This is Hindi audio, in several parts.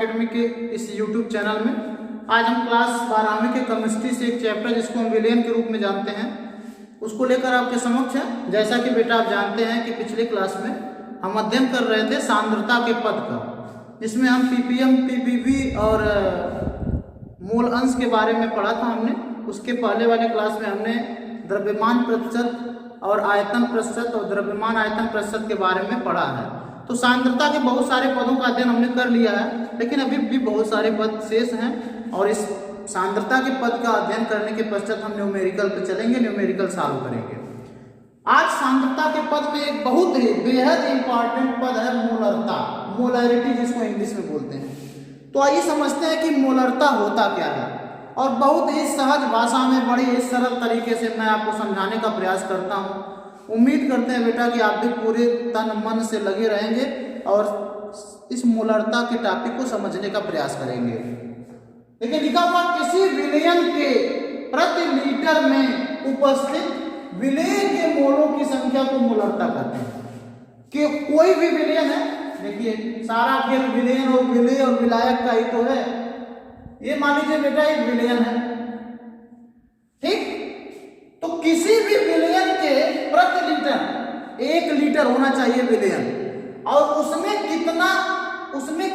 एकेडमी के इस यूट्यूब चैनल में। आज हम क्लास 12वीं के केमिस्ट्री से एक चैप्टर जिसको हम विलेन के रूप में जानते हैं उसको लेकर आपके समक्ष है। जैसा कि बेटा आप जानते हैं कि पिछले क्लास में हम अध्ययन कर रहे थे सांद्रता के पद का, जिसमें हम पीपीएम, पीपीवी और मोल अंश के बारे में पढ़ा था हमने। उसके पहले वाले क्लास में हमने द्रव्यमान प्रतिशत और आयतन प्रतिशत और द्रव्यमान आयतन प्रतिशत के बारे में पढ़ा है। तो सांद्रता के बहुत सारे पदों का अध्ययन हमने कर लिया है, लेकिन अभी भी बहुत सारे पद शेष हैं और इस सांद्रता के पद का अध्ययन करने के पश्चात हम न्यूमेरिकल पे चलेंगे, न्यूमेरिकल सॉल्व करेंगे। आज सांद्रता के पद में एक बहुत ही बेहद इंपॉर्टेंट पद है मोलरता, मोलैरिटी जिसको इंग्लिश में बोलते हैं। तो आइए समझते हैं कि मोलरता होता क्या है, और बहुत ही सहज भाषा में बड़ी ही सरल तरीके से मैं आपको समझाने का प्रयास करता हूँ। उम्मीद करते हैं बेटा कि आप भी पूरे तन मन से लगे रहेंगे और इस मोलरता के टॉपिक को समझने का प्रयास करेंगे। देखिए लिखा हुआ किसी विलयन के प्रति लीटर में उपस्थित विलेय के मोलों की संख्या को मोलरता कहते हैं। कि कोई भी विलयन है, देखिए सारा खेल विलयन और विलेय और विलायक का ही तो है। ये मान लीजिए बेटा एक विलयन है, ठीक? तो किसी भी विलयन के प्रति लीटर 1 लीटर होना चाहिए विलयन, और उसमें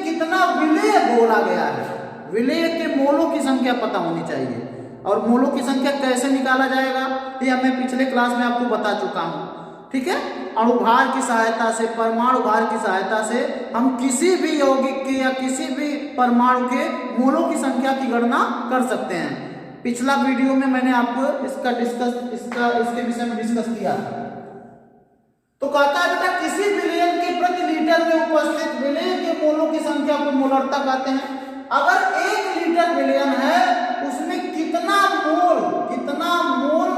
कितना विलेय घोला गया है, विलेय के मोलों की संख्या पता होनी चाहिए। और मोलों की संख्या कैसे निकाला जाएगा ये मैं पिछले क्लास में आपको बता चुका हूं, ठीक है? अणुभार की सहायता से, परमाणु भार की सहायता से हम किसी भी यौगिक के या किसी भी परमाणु के मोलों की संख्या की गणना कर सकते हैं। पिछला वीडियो में मैंने आपको इसके विषय में डिस्कस किया। तो कहता है बेटा किसी विलयन के प्रति लीटर में उपस्थित विलेय के मोलों की संख्या को मोलरता कहते हैं। अगर 1 लीटर विलयन है उसमें कितना मोल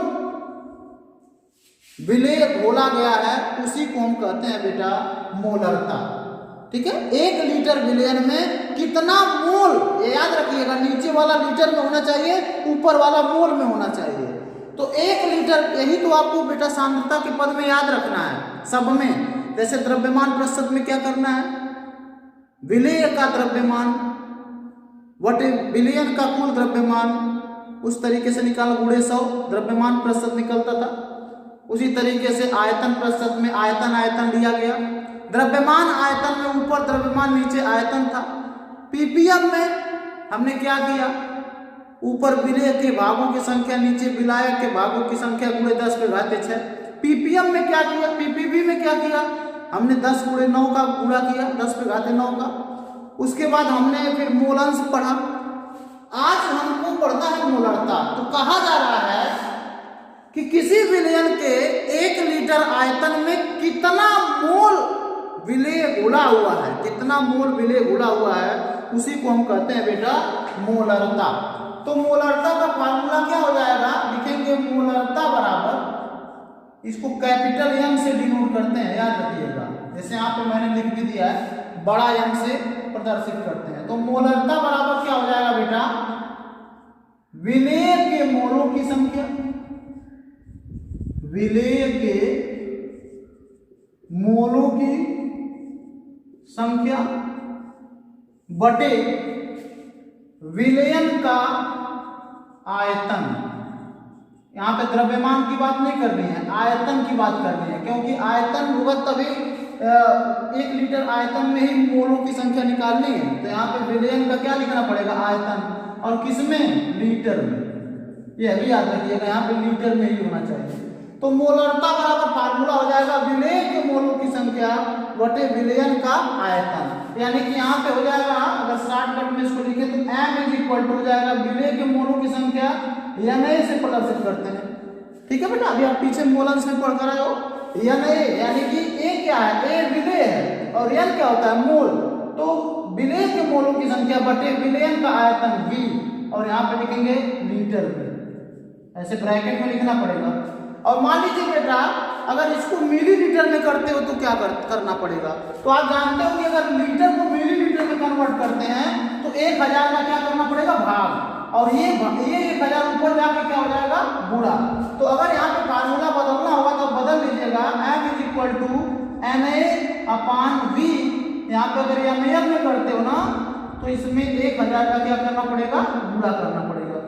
विलेय घोला गया है उसी को हम कहते हैं बेटा मोलरता, ठीक है? 1 लीटर विलयन में कितना मोल, ये याद रखिएगा, नीचे वाला लीटर में होना चाहिए, ऊपर वाला मोल में होना चाहिए। तो 1 लीटर, यही तो आपको बेटा सांद्रता के पद में याद रखना है सब में। जैसे द्रव्यमान प्रतिशत में क्या करना है, विलेय का द्रव्यमान वटे विलयन का कुल द्रव्यमान, उस तरीके से निकाल गुणे 100 द्रव्यमान प्रतिशत निकलता था। उसी तरीके से आयतन प्रतिशत में आयतन लिया गया, द्रव्यमान आयतन में ऊपर द्रव्यमान नीचे आयतन था। पीपीएम में हमने क्या किया, ऊपर विलेय के भागों की संख्या, नीचे विलायक के भागों की संख्या गुणे 10 पे घाते 6। पीपीएम में क्या किया, पीपीवी में क्या किया, हमने 10 गुणे 9 का गुणा किया, 10 पे घाते 9 का। उसके बाद हमने फिर मोलंश पढ़ा। आज हमको पढ़ना है मोलरता। तो कहा जा रहा है कि किसी विलयन के 1 लीटर आयतन में कितना मोल विलेय घुला हुआ है, कितना मोल विलेय घुला हुआ है, उसी को हम कहते हैं बेटा मोलरता। तो मोलरता का फार्मूला क्या हो जाएगा, लिखेंगे मोलरता बराबर, इसको कैपिटल एम से डिनोट करते हैं, याद रखिएगा। जैसे यहाँ पे मैंने लिख भी दिया है, बड़ा एम से प्रदर्शित करते हैं। तो मोलरता बराबर क्या हो जाएगा बेटा, विलेय के मोलों की संख्या, विलेय के मोलों की संख्या बटे विलयन का आयतन। यहां पे द्रव्यमान की बात नहीं करनी है, आयतन की बात करनी है, क्योंकि आयतन होगा तभी 1 लीटर आयतन में ही मोलों की संख्या निकालनी है। तो यहाँ पे विलयन का क्या लिखना पड़ेगा, आयतन, और किसमें, लीटर में। यह भी याद रखिएगा, यहाँ पे लीटर में ही होना चाहिए। तो मोलरता बराबर फार्मूला हो जाएगा विलेय के मोलों की संख्या बटे विलयन का आयतन। यानी कि यहाँ पे हो जाएगा, अगर शॉर्टकट में इसको लिखे तो m इज इक्वल टू हो जाएगा विलेय के मोलों की संख्या Na से प्रदर्शित करते हैं, ठीक है बेटा? अभी आप पीछे मोलंश में पढ़ कर आए हो, Na यानी कि A क्या है, A विलेय है और N क्या होता है, मोल। तो विलेय के मोलों की संख्या बटे विलयन का आयतन V, और यहाँ पे लिखेंगे लीटर में, ऐसे ब्रैकेट में लिखना पड़ेगा। और मान लीजिए बेटा अगर इसको मिलीलीटर में करते हो तो क्या करना पड़ेगा, तो आप जानते हो कि अगर लीटर को मिलीलीटर में कन्वर्ट करते हैं तो 1000 का क्या करना पड़ेगा, भाग, और ये 1000 ऊपर जाके क्या हो जाएगा, गुणा। तो अगर यहाँ पे फार्मूला बदलना होगा तो बदल लीजिएगा, m is equal to Na/V। यहाँ पे अगर एम में करते हो ना तो इसमें 1000 का क्या करना पड़ेगा, गुणा करना पड़ेगा।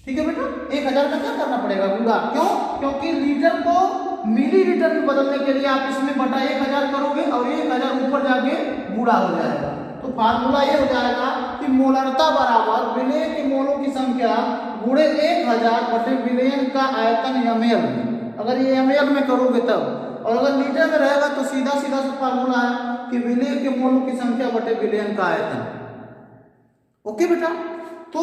ठीक है बेटा, 1000 का क्या करना पड़ेगा, गुणा। क्यों? क्योंकि लीटर को मिलीलीटर में बदलने के लिए आप इसमें बटा 1000 करोगे और 1000 ऊपर जाके गुणा हो जाएगा। तो फार्मूला ये हो जाएगा कि मोलरता बराबर विलेय के मोलों की संख्या गुणे 1000 बटे विलयन का आयतन ml में। अगर ये ml में करोगे तब, और अगर लीटर में रहेगा तो सीधा सीधा सा फार्मूला है कि विलेय के मोलों की संख्या बटे विलयन का आयतन। ओके बेटा, तो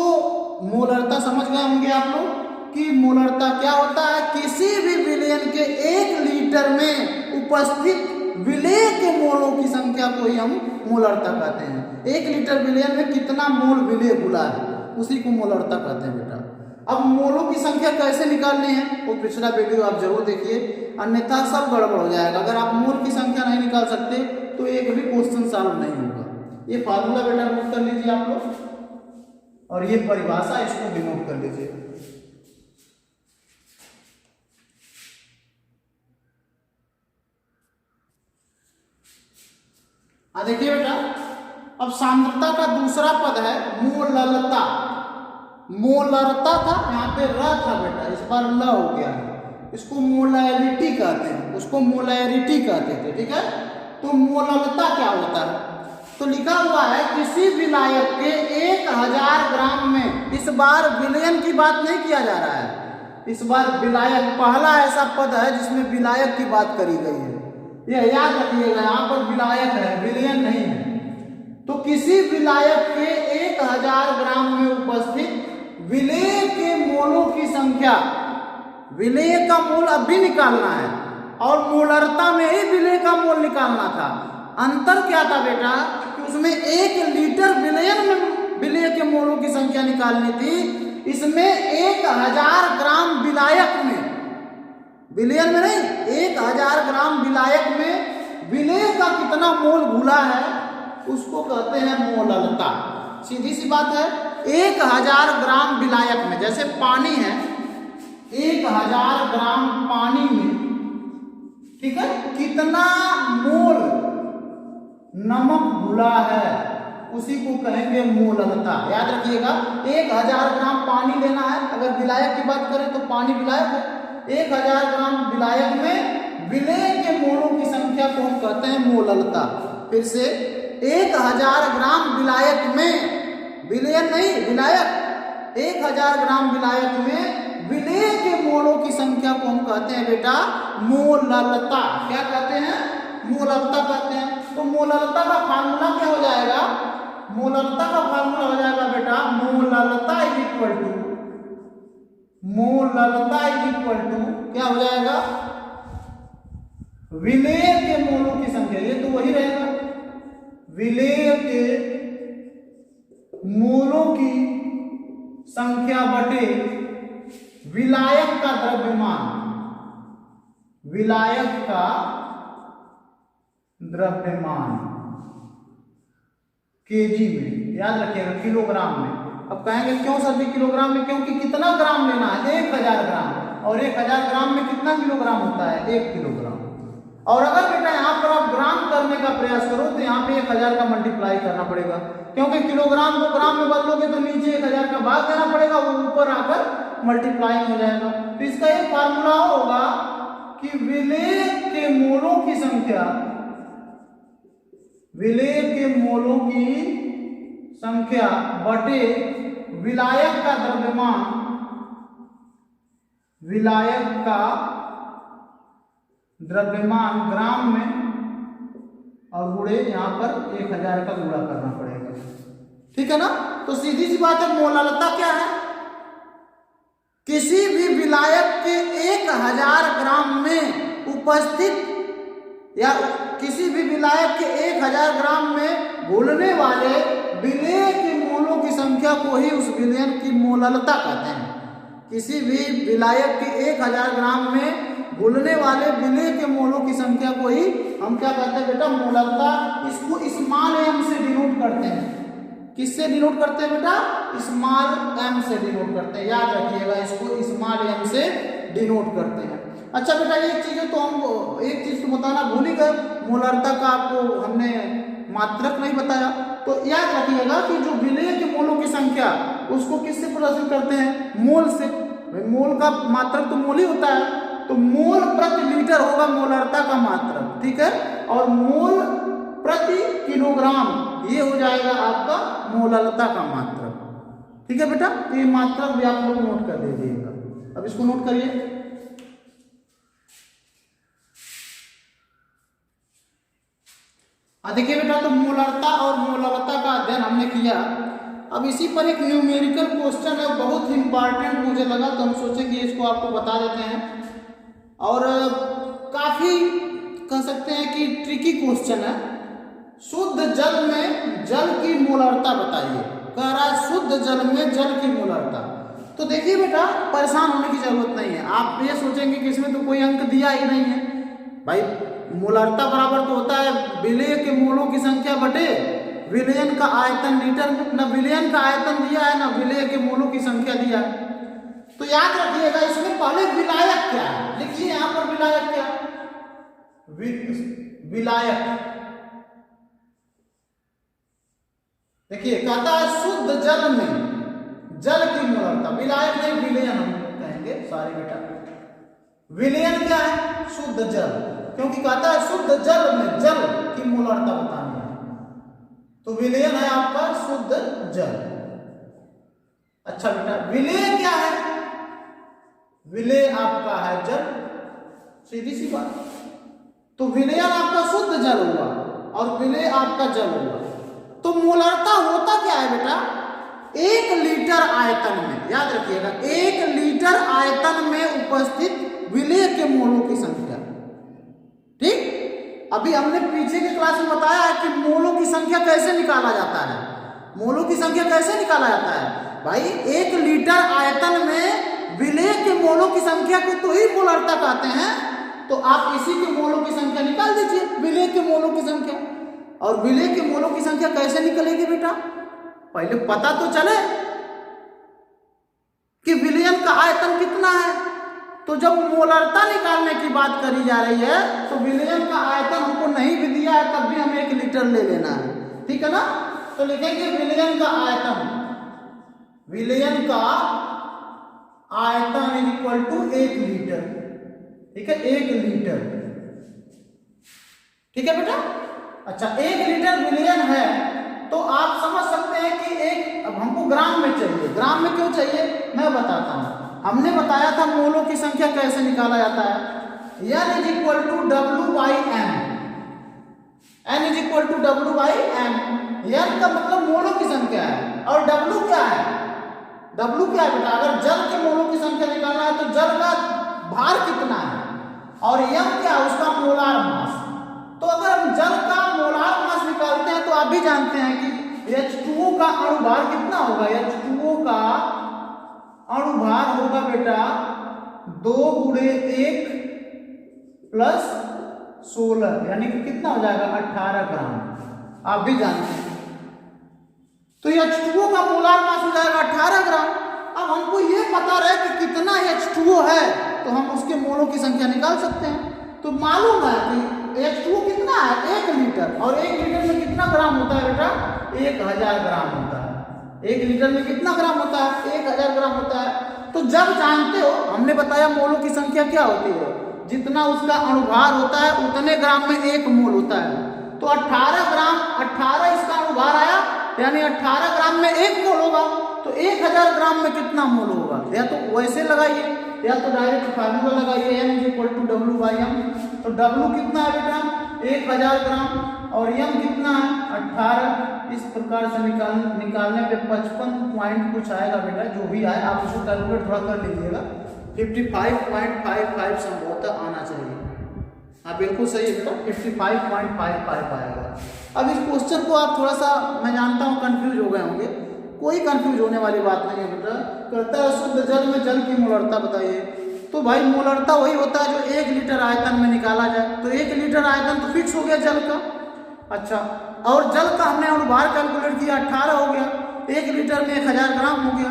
मोलरता समझ गए होंगे आप लोग कि मोलरता क्या होता है। किसी भी विलयन के 1 लीटर में उपस्थित विलेय के मोलों की संख्या को ही हम मोलरता कहते हैं। 1 लीटर विलयन में कितना मोल विलेय घुला है, उसी को मोलरता कहते हैं बेटा। अब मोलों की संख्या कैसे निकालनी है वो पिछला वीडियो आप जरूर देखिए, अन्यथा सब गड़बड़ हो जाएगा। अगर आप मोल की संख्या नहीं निकाल सकते तो एक भी क्वेश्चन सॉल्व नहीं होगा। ये फार्मूला बेटा नोट कर लीजिए आप लोग, और ये परिभाषा इसको भी नोट कर लीजिए। देखिए बेटा, अब सांद्रता का दूसरा पद है मोललता। मोलरता था, यहाँ पे र था बेटा, इस बार ल हो गया है। इसको मोलैरिटी कहते हैं, उसको मोलैरिटी कहते थे। ठीक है, तो मोललता क्या होता है, तो लिखा हुआ है किसी विलायक के 1000 ग्राम में, इस बार विलयन की बात नहीं किया जा रहा है, इस बार विलायक, पहला ऐसा पद है जिसमें विलायक की बात करी गई है। यह याद रखिएगा, यहाँ पर विलायक है, विलयन नहीं है। तो किसी विलायक के 1000 ग्राम में उपस्थित विलेय के मोलों की संख्या, विलेय का मोल अब भी निकालना है और मोलरता में ही विलेय का मोल निकालना था। अंतर क्या था बेटा कि उसमें 1 लीटर विलयन में विलेय के मोलों की संख्या निकालनी थी, इसमें 1000 ग्राम विलायक में, विलयन में नहीं, 1000 ग्राम विलायक में विलेय का कितना मोल घुला है उसको कहते हैं मोललता। सीधी सी बात है, 1000 ग्राम विलायक में, जैसे पानी है, 1000 ग्राम पानी में, ठीक है, कितना मोल नमक घुला है उसी को कहेंगे मोललता। याद रखिएगा, 1000 ग्राम पानी लेना है, अगर विलायक की बात करें तो पानी विलायक है। 1000 ग्राम विलायक में विलेय के मोलों की संख्या को हम कहते हैं मोललता। फिर से 1000 ग्राम विलायक में, विलयन नहीं विलायक, 1000 ग्राम विलायक में विलेय के मोलों की संख्या को हम कहते हैं बेटा मोललता। क्या कहते हैं, मोललता कहते हैं। तो मोललता का फार्मूला क्या हो जाएगा, मोललता का फार्मूला हो जाएगा बेटा मोललता इज इक्वल टू, मोललता इज इक्वल टू क्या हो जाएगा, विलेय के मोलों की संख्या, ये तो वही रहेगा, विलेय के मोलों की संख्या बटे विलायक का द्रव्यमान, विलायक का द्रव्यमान केजी में। याद रखिएगा किलोग्राम में। अब कहेंगे क्यों सर जी किलोग्राम में, क्योंकि कितना ग्राम लेना है, 1000 ग्राम, और 1000 ग्राम में कितना किलोग्राम होता है, 1 किलोग्राम। और अगर बेटा यहाँ पर आप ग्राम करने का प्रयास करो तो यहाँ पे 1000 का मल्टीप्लाई करना पड़ेगा, क्योंकि किलोग्राम को ग्राम में बदलोगे तो नीचे 1000 का भाग देना पड़ेगा, वो ऊपर आकर मल्टीप्लाई हो जाएगा। तो इसका एक फार्मूला होगा कि विलेय के मोलों की संख्या, विलेय के मोलों की संख्या बटे विलायक का द्रव्यमान, विलायक का द्रव्यमान ग्राम में, और गुणे यहाँ पर 1000 का गुणा करना पड़ेगा। ठीक है ना। तो सीधी सी बात है, मोललता क्या है, किसी भी विलायक के 1000 ग्राम में उपस्थित, या किसी भी विलायक के 1000 ग्राम में घुलने वाले विलेय के मोलों की संख्या को ही उस विलयन की मोललता कहते हैं। किसी भी विलायक के 1000 ग्राम में घुलने वाले विलेय के मोलों की संख्या को ही हम क्या कहते हैं बेटा, मोललता। इसको स्मॉल m से डिनोट करते हैं। किससे डिनोट करते हैं बेटा, स्मॉल m से डिनोट करते हैं। याद रखिएगा, इसको स्मॉल m से डिनोट करते हैं। अच्छा बेटा, एक चीज तो हम एक चीज तो बताना भूल ही गए, मोलरता का आपको हमने मात्रक नहीं बताया। तो याद रखिएगा कि जो विलेय के मोलों की संख्या उसको किससे प्रदर्शित करते हैं, मोल से। मोल का मात्रक तो मोल ही होता है, तो मोल प्रति लीटर होगा मोलरता का मात्रक, ठीक है, और मोल प्रति किलोग्राम ये हो जाएगा आपका मोलरता का मात्रक, ठीक है बेटा। तो ये मात्रक भी आप लोग नोट कर लीजिएगा। अब इसको नोट करिए। देखिए बेटा, तो मोलरता और मोलरता का अध्ययन हमने किया। अब इसी पर एक न्यूमेरिकल क्वेश्चन है, बहुत ही इंपॉर्टेंट मुझे लगा, तो हम सोचे कि इसको आपको बता देते हैं। और काफी कह सकते हैं कि ट्रिकी क्वेश्चन है। शुद्ध जल में जल की मोलरता बताइए, कह रहा है शुद्ध जल में जल की मोलरता। तो देखिए बेटा, परेशान होने की जरूरत नहीं है। आप ये सोचेंगे कि इसमें तो कोई अंक दिया ही नहीं है। भाई मोलरता बराबर तो होता है विलेय के मोलों की संख्या बटे विलयन का आयतन लीटर में। न विलयन का आयतन दिया है, न विलेय के मोलों की संख्या दिया है। तो याद रखिएगा, इसमें पहले विलायक क्या है, लिखिए यहां पर विलायक क्या है। विलायक देखिए, कहता है शुद्ध जल में जल की मोलरता। विलायक नहीं, विलयन हम कहेंगे, सॉरी बेटा। विलयन क्या है, शुद्ध जल, क्योंकि कहता है शुद्ध जल में जल की मोलरता बतानी है, तो विलयन है आपका शुद्ध जल। अच्छा बेटा, विलेय क्या है, विलेय आपका है जल, सीधी सी बात। तो विलयन आपका शुद्ध जल हुआ और विलेय आपका जल हुआ। तो मोलरता होता क्या है बेटा, 1 लीटर आयतन में, याद रखिएगा 1 लीटर आयतन में उपस्थित विलेय के मोलों की संख्या, ठीक। अभी हमने पीछे के क्लास में बताया है कि मोलों की संख्या कैसे निकाला जाता है। मोलों की संख्या कैसे निकाला जाता है भाई, 1 लीटर आयतन में विलेय के मोलों की संख्या को तो ही मोलरता कहते हैं। तो आप इसी के मोलों की संख्या निकाल दीजिए, विलेय के मोलों की संख्या। और विलेय के मोलों की संख्या कैसे निकलेगी बेटा, पहले पता तो चले कि विलयन का आयतन कितना है। तो जब मोलरता निकालने की बात करी जा रही है तो विलयन का आयतन हमको नहीं भी दिया है, तब भी हमें 1 लीटर ले लेना है, ठीक है ना। तो लिखेंगे विलयन का आयतन, विलयन का आयतन इज इक्वल टू 1 लीटर, ठीक है, 1 लीटर, ठीक है बेटा। अच्छा, 1 लीटर विलयन है तो आप समझ सकते हैं कि अब हमको ग्राम में चाहिए। ग्राम में क्यों चाहिए मैं बताता हूं। हमने बताया था मोलों की संख्या कैसे निकाला जाता है, n is equal to W by M, n is equal to W by M. n का मतलब मोलों की संख्या है और w क्या है, w क्या है बेटा, अगर जल के मोलों की संख्या निकालना है तो जल का भार कितना है, और m क्या है, उसका मोलार मास। तो अगर हम जल का मोलार मास निकालते हैं तो आप भी जानते हैं कि H2O का अणुभार कितना होगा, H2O का अणुभार होगा बेटा 2 × 1 + 16, यानी कि कितना हो जाएगा 18 ग्राम, आप भी जानते हैं। तो H2O का मोलार मास हो जाएगा 18 ग्राम। अब हमको ये पता रहे कि कितना H2O है तो हम उसके मोलों की संख्या निकाल सकते हैं। तो मालूम है कि H2O कितना है, 1 लीटर, और 1 लीटर में कितना ग्राम होता है बेटा, 1000 ग्राम होता है। 1 लीटर में कितना ग्राम होता है, 1000 ग्राम होता है। तो जब जानते हो, हमने बताया मोलों की संख्या क्या होती है, जितना उसका अणुभार होता है उतने ग्राम में 1 मोल होता है। तो 18 ग्राम, 18 इसका अणुभार आया, यानी 18 ग्राम में 1 मोल होगा। तो 1000 ग्राम में कितना मोल होगा, या तो वैसे लगाइए या तो डायरेक्ट फार्मूला लगाइए, n is equal to W by M. तो w कितना है बेटा 1000 ग्राम और m कितना है 18। इस प्रकार से निकालने पे 55 पॉइंट कुछ आएगा बेटा, जो भी आए आप उसको कैलकुलेट थोड़ा कर लीजिएगा। 55.55 संभवतः आना चाहिए। हाँ बिल्कुल सही है बेटा, 55.55 आएगा। अब इस क्वेश्चन को आप थोड़ा सा, मैं जानता हूँ कंफ्यूज हो गए होंगे, कोई कंफ्यूज होने वाली बात नहीं है बेटा। कहता है शुद्ध जल में जल की मोलरता बताइए। तो भाई मोलरता वही होता है जो 1 लीटर आयतन में निकाला जाए। तो 1 लीटर आयतन तो फिक्स हो गया जल का। अच्छा, और जल का हमने अणुभार कैलकुलेट किया 18 हो गया, 1 लीटर में 1000 ग्राम हो गया।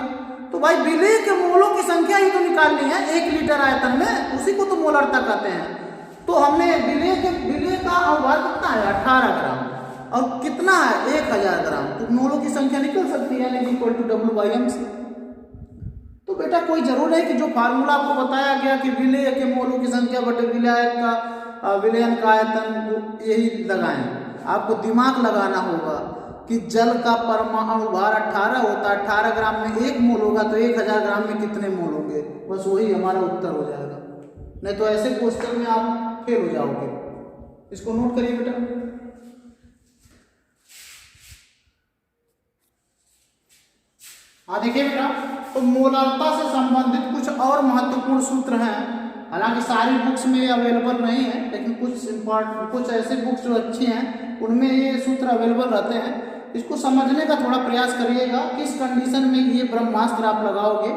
तो भाई विलेय के मोलों की संख्या ही तो निकालनी है 1 लीटर आयतन में, उसी को तो मोलरता कहते हैं। तो हमने विलेय का अणुभार कितना है 18 ग्राम। और कितना है 1000 ग्राम, तो मोलों की संख्या निकल सकती है, यानी इक्वल टू W/m से। तो बेटा कोई जरूर नहीं कि जो फार्मूला आपको बताया गया कि विलेय के मोलों की संख्या बटे विलयन का आयतन यही लगाएं। आपको दिमाग लगाना होगा कि जल का परमाणु भार 18 होता है, 18 ग्राम में 1 मोल होगा, तो 1000 ग्राम में कितने मोल होंगे, बस वही हमारा उत्तर हो जाएगा। नहीं तो ऐसे क्वेश्चन में आप फेल हो जाओगे। इसको नोट करिए बेटा। देखिए बेटा, तो मोलारता से संबंधित कुछ और महत्वपूर्ण सूत्र हैं। हालांकि सारी बुक्स में अवेलेबल नहीं है, लेकिन कुछ ऐसे बुक्स जो अच्छी हैं उनमें ये सूत्र अवेलेबल रहते हैं। इसको समझने का थोड़ा प्रयास करिएगा, किस कंडीशन में ये ब्रह्मास्त्र आप लगाओगे।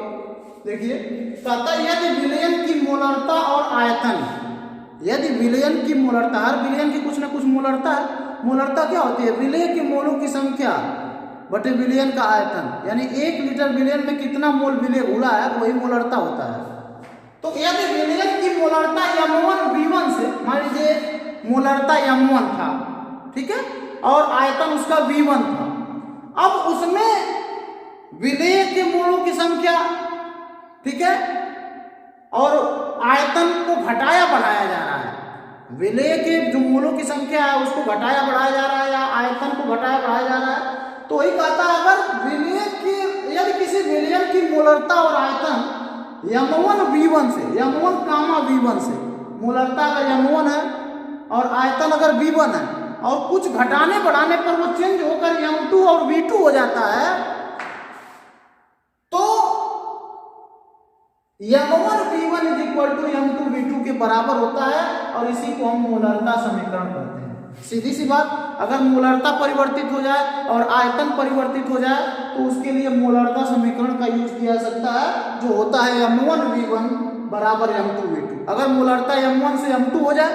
देखिए, कहता है यदि विलयन की मोलारता और आयतन, यदि विलयन की मोलारता, हर विलयन की कुछ ना कुछ मोलारता है। मोलारता क्या होती है? विलय के मोलों की संख्या बटे विलयन का आयतन, यानी 1 लीटर विलयन में कितना मोल विलय घुला है, वही मोलारता होता है। तो यदि विलयन की मोलारता m1 v1 से, मान लीजिए मोलारता m1 था, ठीक है, और आयतन उसका v1 था, अब उसमें विलय के मोलों की संख्या, ठीक है, और आयतन को घटाया बढ़ाया जा रहा है। विलय के जो मोलों की संख्या है उसको घटाया बढ़ाया जा रहा है, या आयतन को घटाया बढ़ाया जा रहा है। तो वही कहता है, अगर विलय की, यदि किसी विलयन की मोलारता और आयतन m1 v1 से, m1 कामा v1 से, मोलारता अगर m1 है और आयतन अगर v1 है, और कुछ घटाने बढ़ाने पर वो चेंज होकर m2 और v2 हो जाता है, तो m1 v1 is equal to m2 v2 के बराबर होता है, और इसी को हम मोलारता समीकरण कहते हैं। सीधी सी बात, अगर मोलारता परिवर्तित हो जाए और आयतन परिवर्तित हो जाए तो उसके लिए मोलारता समीकरण का यूज किया जा सकता है, जो होता है m1 v1 बराबर m2 v2। अगर मोलारता m1 से m2 हो जाए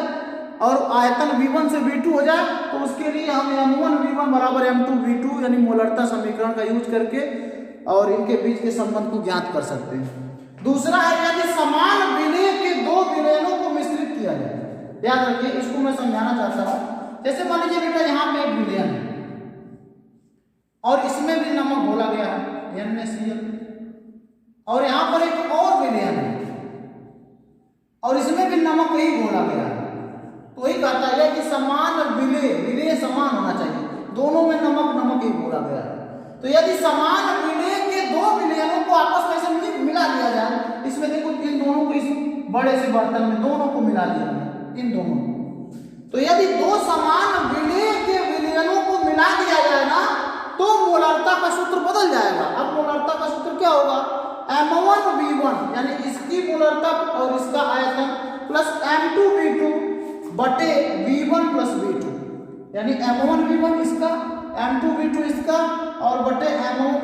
और आयतन v1 से v2 हो जाए तो उसके लिए हम m1 v1 बराबर m2 v2 यानी मोलारता समीकरण का यूज करके और इनके बीच के संबंध को ज्ञात कर सकते हैं। दूसरा है, यदि समान विलय के 2 विलयनों को मिश्रित किया जाए। याद रखिए, इसको मैं समझाना चाहता हूँ। जैसे मान लीजिए बेटा, यहाँ पे एक विलयन है और इसमें भी नमक घोला गया है NaCl, और यहाँ पर एक और विलयन है और इसमें भी नमक ही घोला गया है। तो वही कहता है कि समान विलय समान होना चाहिए, दोनों में नमक ही घोला गया है। तो यदि समान विलय के 2 विलयनों को आपस में से मिला दिया जाए, इसमें देखो इन दोनों को इस बड़े से बर्तन में दोनों को मिला दिया जाए, इन दोनों को, तो यदि 2 समान विलय के विलयनों को मिला दिया जाए ना, तो मोलारता का सूत्र बदल जाएगा। अब मोलारता का सूत्र क्या होगा? m1 v1 यानी इसकी मोलारता और इसका आयतन प्लस m2 v2 बटे v1 प्लस v2, यानी m1 v1 इसका, m2 v2 इसका, और बटे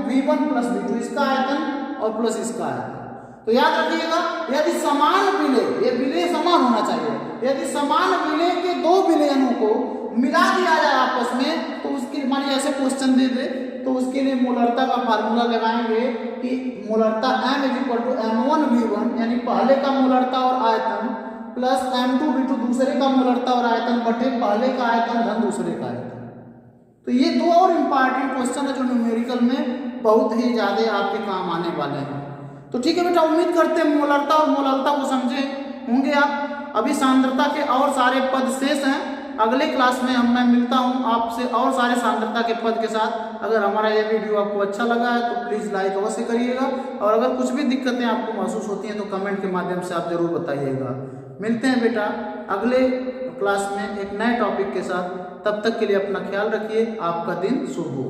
v1 प्लस v2 इसका आयतन और प्लस इसका आयतन। तो याद रखिएगा, यदि समान विलय, ये विलय समान होना चाहिए, यदि समान विलय के 2 विलयनों को मिला दिया जाए आपस में, तो उसके मानिए ऐसे क्वेश्चन दे दे तो उसके लिए मोलारता का फार्मूला लगाएंगे कि मोलारता m is equal to m1 v1 यानी पहले का मोलारता और आयतन प्लस m2 v2 दूसरे का मोलारता और आयतन बटे पहले का आयतन धन दूसरे का आयतन। तो ये 2 और इम्पॉर्टेंट क्वेश्चन है जो न्यूमेरिकल में बहुत ही ज्यादा आपके काम आने वाले हैं। तो ठीक है बेटा, उम्मीद करते हैं मोलारता और मोलारता को समझे होंगे आप। अभी सांद्रता के और सारे पद शेष हैं, अगले क्लास में मैं मिलता हूं आपसे और सारे सांद्रता के पद के साथ। अगर हमारा ये वीडियो आपको अच्छा लगा है तो प्लीज़ लाइक अवश्य करिएगा, और अगर कुछ भी दिक्कतें आपको महसूस होती हैं तो कमेंट के माध्यम से आप जरूर बताइएगा। मिलते हैं बेटा अगले क्लास में एक नए टॉपिक के साथ, तब तक के लिए अपना ख्याल रखिए। आपका दिन शुभ हो।